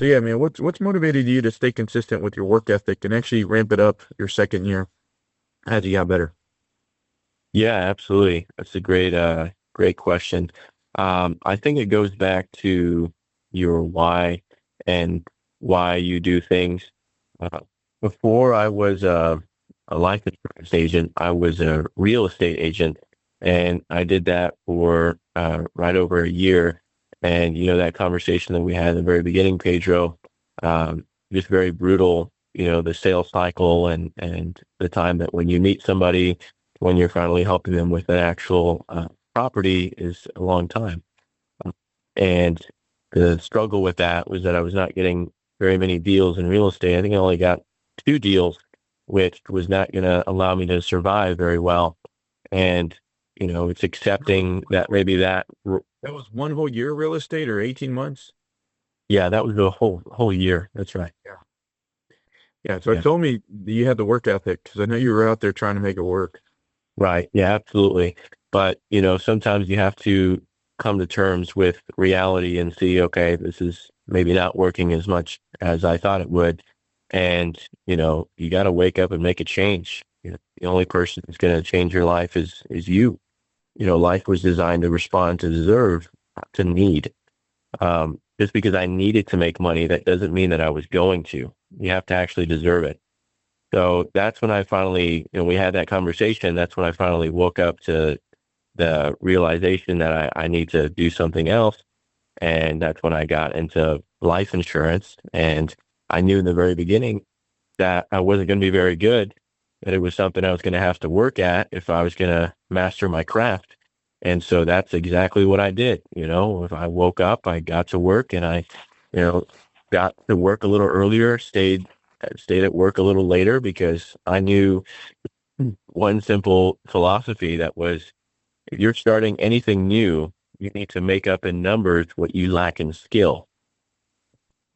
So yeah, man, what's motivated you to stay consistent with your work ethic and actually ramp it up your second year as you got better? Yeah, absolutely. That's a great question. I think it goes back to your why and why you do things. Uh, Before I was a life insurance agent, I was a real estate agent, and I did that for right over a year. And that conversation that we had in the very beginning, Pedro, just very brutal. The sales cycle and the time that when you meet somebody when you're finally helping them with an actual property is a long time. And the struggle with that was that I was not getting very many deals in real estate. I think I only got two deals, which was not going to allow me to survive very well. And, it's accepting that maybe That was one whole year of real estate or 18 months? yeah, that was the whole year. That's right. Yeah. Yeah, so it Yeah. told me that you had the work ethic because I know you were out there trying to make it work. Right. Yeah, absolutely. But, sometimes you have to come to terms with reality and see, okay, this is maybe not working as much as I thought it would. And, you got to wake up and make a change. The only person that's going to change your life is you. Life was designed to respond to deserve, not to need. Just because I needed to make money, that doesn't mean that I was going to. You have to actually deserve it. So that's when I finally, we had that conversation. That's when I finally woke up to the realization that I need to do something else. And that's when I got into life insurance. And I knew in the very beginning that I wasn't going to be very good, that it was something I was going to have to work at if I was going to master my craft. And so that's exactly what I did. If I woke up, I got to work and I, you know, got to work a little earlier, stayed at work a little later because I knew one simple philosophy that was if you're starting anything new, you need to make up in numbers what you lack in skill.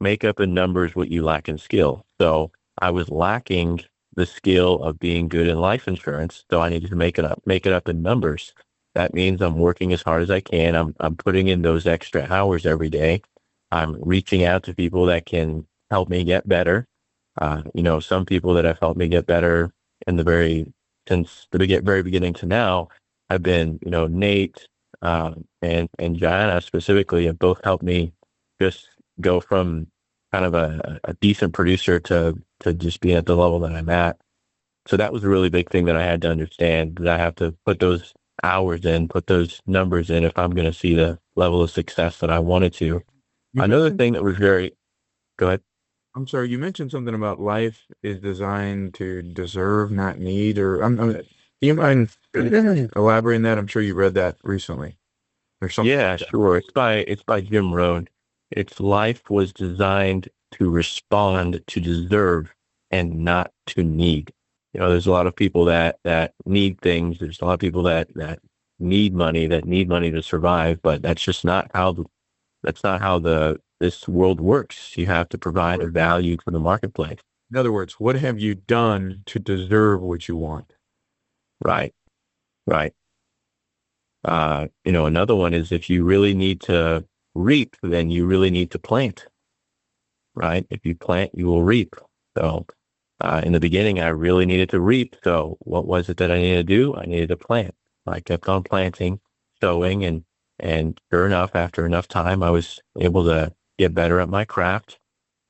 Make up in numbers what you lack in skill. So I was lacking the skill of being good in life insurance, so I needed to make it up in numbers. That means I'm working as hard as I can. I'm putting in those extra hours every day. I'm reaching out to people that can help me get better. Some people that have helped me get better in the since the very beginning to now have been, Nate, and Joanna specifically have both helped me just go from kind of a decent producer to just being at the level that I'm at. So that was a really big thing that I had to understand that I have to put those hours in, put those numbers in if I'm going to see the level of success that I wanted to. You Another mentioned, thing that was very, go ahead. I'm sorry, you mentioned something about life is designed to deserve, not need, or do you mind elaborating that? I'm sure you read that recently or something Yeah, like that. sure. It's by Jim Rohn. Its life was designed to respond to deserve and not to need. There's a lot of people that need things. There's a lot of people that need money to survive, but that's not how the this world works. You have to provide a value for the marketplace. In other words, what have you done to deserve what you want? Right, right. Another one is if you really need to reap, then you really need to plant. Right? If you plant, you will reap. So, in the beginning, I really needed to reap. So, what was it that I needed to do? I needed to plant. I kept on planting, sowing, and sure enough, after enough time, I was able to get better at my craft.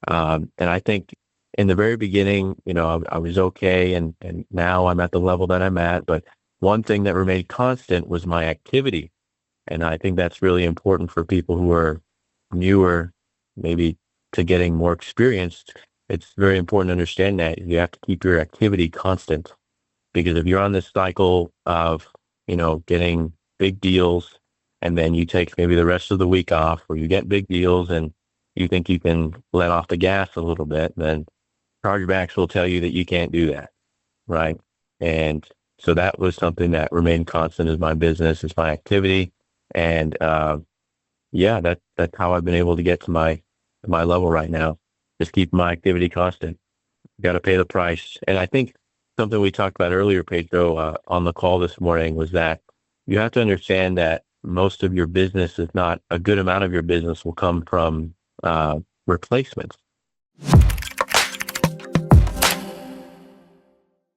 And I think in the very beginning, I was okay, and now I'm at the level that I'm at. But one thing that remained constant was my activity, and I think that's really important for people who are newer, maybe to getting more experienced. It's very important to understand that you have to keep your activity constant because if you're on this cycle of, getting big deals and then you take maybe the rest of the week off or you get big deals and you think you can let off the gas a little bit, then chargebacks will tell you that you can't do that. Right. And so that was something that remained constant as my business, as my activity. And, yeah, that's how I've been able to get to my level right now. Just keep my activity constant. Got to pay the price. And I think something we talked about earlier, Pedro, on the call this morning was that you have to understand that most of your business, if not a good amount of your business, will come from replacements.